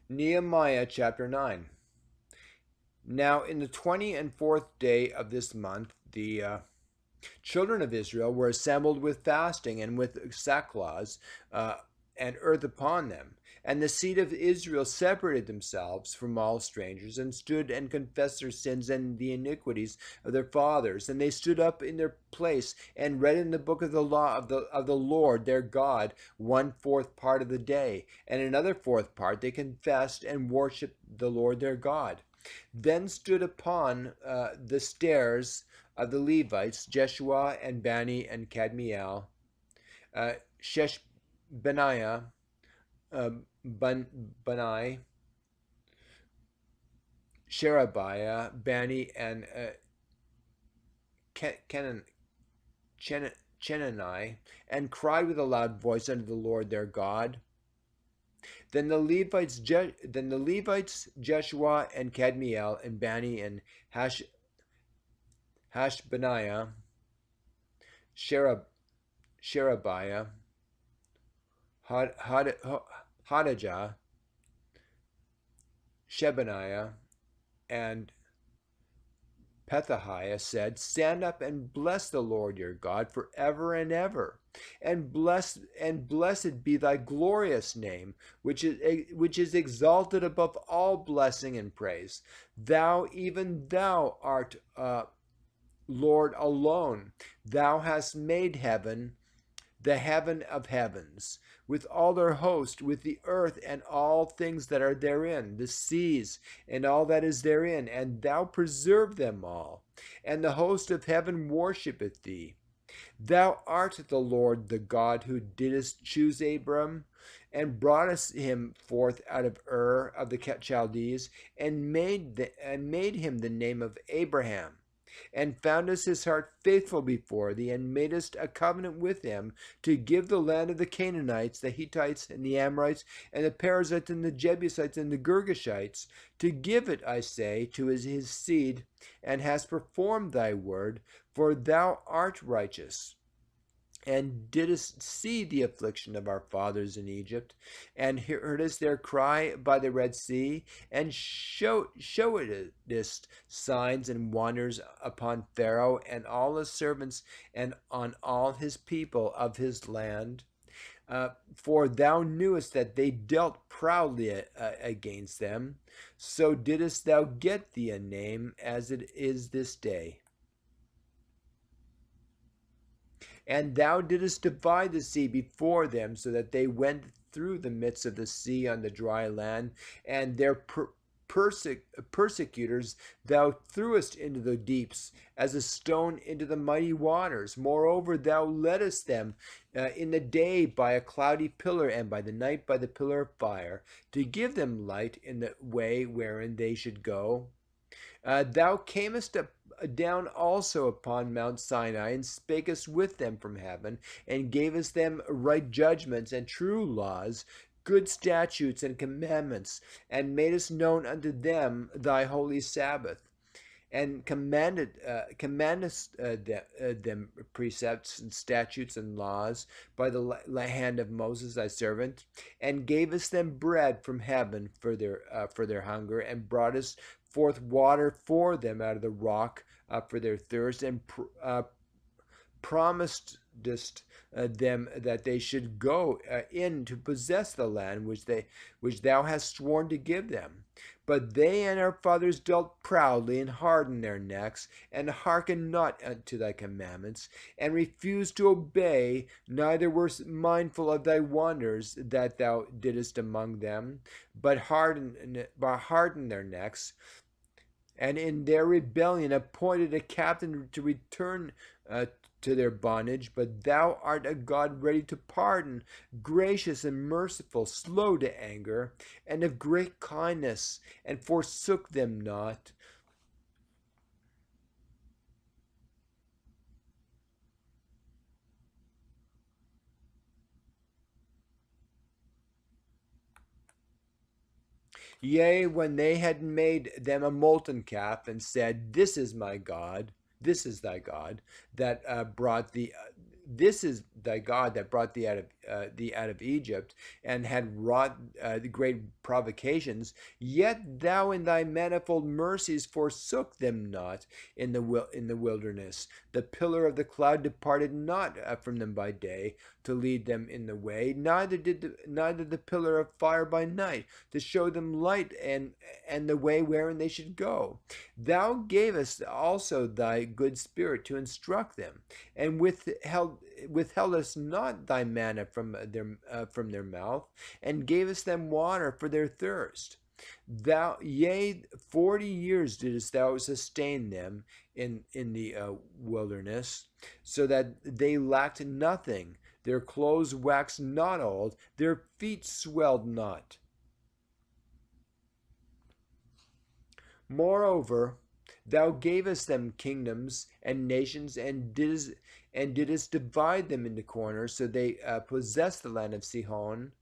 Nehemiah chapter 9. Now, in the 24th day of this month, the children of Israel were assembled with fasting and with sackcloth uh, and earth upon them. And the seed of Israel separated themselves from all strangers, and stood and confessed their sins and the iniquities of their fathers. And they stood up in their place and read in the book of the law of the Lord their God 1/4 part of the day, and another fourth part they confessed and worshipped the Lord their God. Then stood upon the stairs of the Levites, Jeshua and Bani and Kadmiel, Sheshbaniah, Bani, Sherebiah, Bani, and Chenani, and cried with a loud voice unto the Lord their God. Then the Levites, Jeshua and Kadmiel and Bani and Hashbaniah, Sherebiah, Hadijah, Shebaniah, and Pethahiah said, Stand up and bless the Lord your God forever and ever, and blessed be thy glorious name, which is exalted above all blessing and praise. Thou, even thou art Lord alone. Thou hast made heaven, the heaven of heavens, with all their host, with the earth and all things that are therein, the seas and all that is therein, and thou preserve them all. And the host of heaven worshipeth thee. Thou art the Lord, the God, who didst choose Abram, and broughtest him forth out of Ur of the Chaldees, and made him the name of Abraham, and foundest his heart faithful before thee, and madest a covenant with him to give the land of the Canaanites, the Hittites, and the Amorites, and the Perizzites, and the Jebusites, and the Girgashites, to give it, I say, to his seed, and hast performed thy word, for thou art righteous, and didst see the affliction of our fathers in Egypt, and heardest their cry by the Red Sea, and showedst signs and wonders upon Pharaoh and all his servants, and on all his people of his land. For thou knewest that they dealt proudly against them, so didst thou get thee a name as it is this day. And thou didst divide the sea before them, so that they went through the midst of the sea on the dry land, and their persecutors thou threwest into the deeps, as a stone into the mighty waters. Moreover, thou leddest them in the day by a cloudy pillar, and by the night by the pillar of fire, to give them light in the way wherein they should go. Thou camest down also upon Mount Sinai, and spakest with them from heaven, and gavest them right judgments and true laws, good statutes and commandments, and madest known unto them thy holy Sabbath, and commandest them precepts and statutes and laws by the hand of Moses thy servant, and gavest them bread from heaven for their hunger, and broughtest forth water for them out of the rock for their thirst, and promised them that they should go in to possess the land which thou hast sworn to give them. But they and our fathers dealt proudly, and hardened their necks, and hearkened not unto thy commandments, and refused to obey, neither were mindful of thy wonders that thou didst among them, but hardened their necks, and in their rebellion appointed a captain to return to their bondage. But thou art a God ready to pardon, gracious and merciful, slow to anger, and of great kindness, and forsook them not. Yea, when they had made them a molten calf, and said, This is my God, this is thy God that brought thee. This is thy God that brought thee out of thee out of Egypt, and had wrought the great provocations, yet thou in thy manifold mercies forsook them not in the wilderness. The pillar of the cloud departed not from them by day to lead them in the way, neither the pillar of fire by night to show them light and the way wherein they should go. Thou gavest also thy good spirit to instruct them, and withheldest not thy manna from their mouth, and gavest them water for their thirst. Thou, yea, 40 years didst thou sustain them in the wilderness, so that they lacked nothing. Their clothes waxed not old, their feet swelled not. Moreover, thou gavest them kingdoms and nations, and didst divide them into corners, so they possessed the land of Sihon,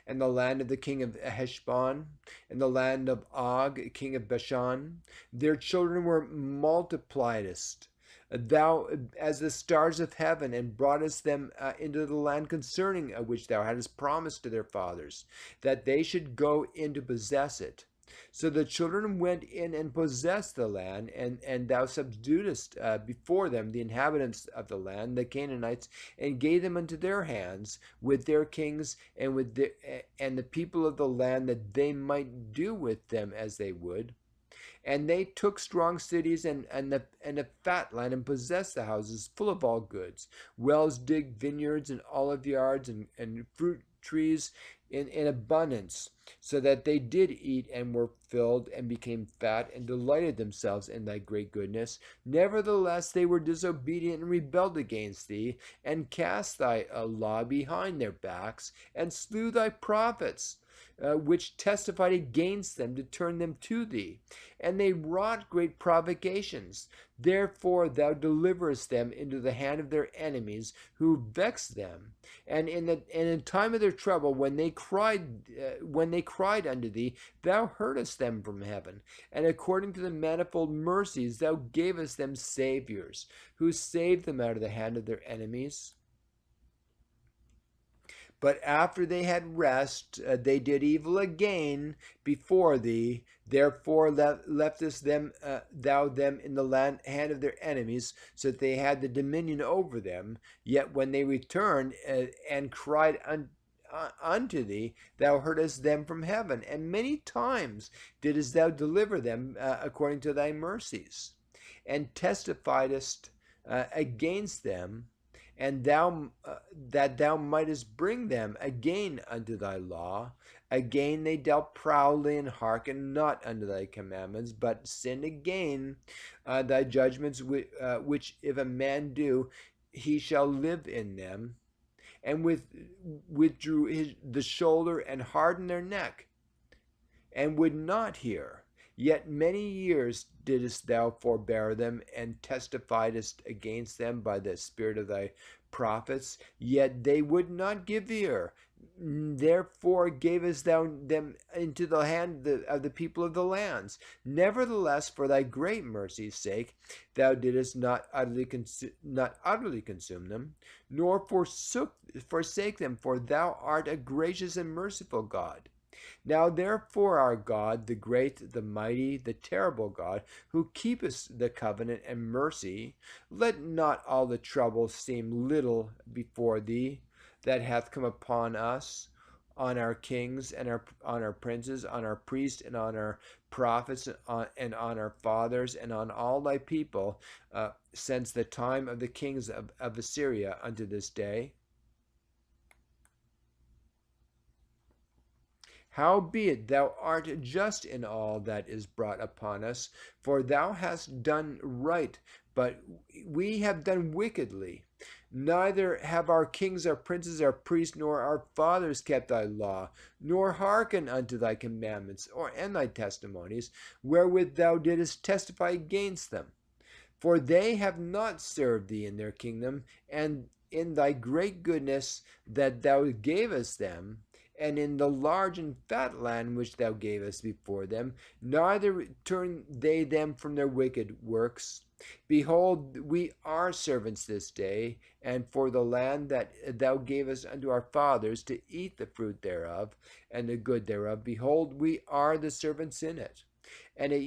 and the land of the king of Heshbon, and the land of Og, king of Bashan. Their children were multipliedest, thou as the stars of heaven, and broughtest them into the land concerning which thou hadst promised to their fathers, that they should go in to possess it. So the children went in and possessed the land, and thou subduedest before them the inhabitants of the land, the Canaanites, and gave them into their hands with their kings and the people of the land, that they might do with them as they would. And they took strong cities and a fat land, and possessed the houses full of all goods, wells digged, vineyards, and olive yards, and fruit trees in abundance, so that they did eat and were filled and became fat and delighted themselves in thy great goodness. Nevertheless, they were disobedient and rebelled against thee, and cast thy law behind their backs, and slew thy prophets, which testified against them to turn them to thee. And they wrought great provocations. Therefore thou deliverest them into the hand of their enemies, who vexed them. And in time of their trouble, when they cried unto thee, thou heardest them from heaven. And according to the manifold mercies, thou gavest them saviors, who saved them out of the hand of their enemies. But after they had rest, they did evil again before thee. Therefore leftest thou them in the hand of their enemies, so that they had the dominion over them. Yet when they returned and cried unto thee, thou heardest them from heaven, and many times didst thou deliver them according to thy mercies, and testifiedst against them, and that thou mightest bring them again unto thy law. Again they dealt proudly, and hearkened not unto thy commandments, but sinned again thy judgments, which if a man do, he shall live in them, and withdrew the shoulder, and hardened their neck, and would not hear. Yet many years didst thou forbear them, and testifiedst against them by the spirit of thy prophets, yet they would not give ear. Therefore gavest thou them into the hand of the people of the lands. Nevertheless, for thy great mercy's sake, thou didst not utterly consume them, nor forsake them, for thou art a gracious and merciful God. Now therefore our God, the great, the mighty, the terrible God, who keepeth the covenant and mercy, let not all the trouble seem little before thee that hath come upon us, on our kings, and on our princes, on our priests, and on our prophets, and on our fathers, and on all thy people, since the time of the kings of Assyria unto this day. Howbeit thou art just in all that is brought upon us, for thou hast done right, but we have done wickedly. Neither have our kings, our princes, our priests, nor our fathers kept thy law, nor hearkened unto thy commandments, and thy testimonies, wherewith thou didst testify against them. For they have not served thee in their kingdom, and in thy great goodness that thou gavest them, and in the large and fat land which thou gavest before them, neither return they them from their wicked works. Behold, we are servants this day, and for the land that thou gavest unto our fathers to eat the fruit thereof, and the good thereof, behold, we are the servants in it. And it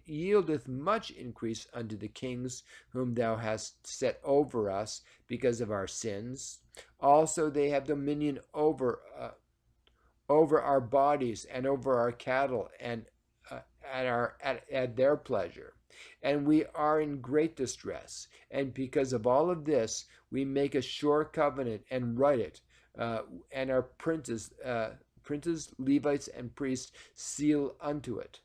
yieldeth much increase unto the kings whom thou hast set over us because of our sins. Also they have dominion over our bodies and over our cattle and at their pleasure. And we are in great distress. And because of all of this, we make a sure covenant and write it, and our princes, Levites, and priests seal unto it.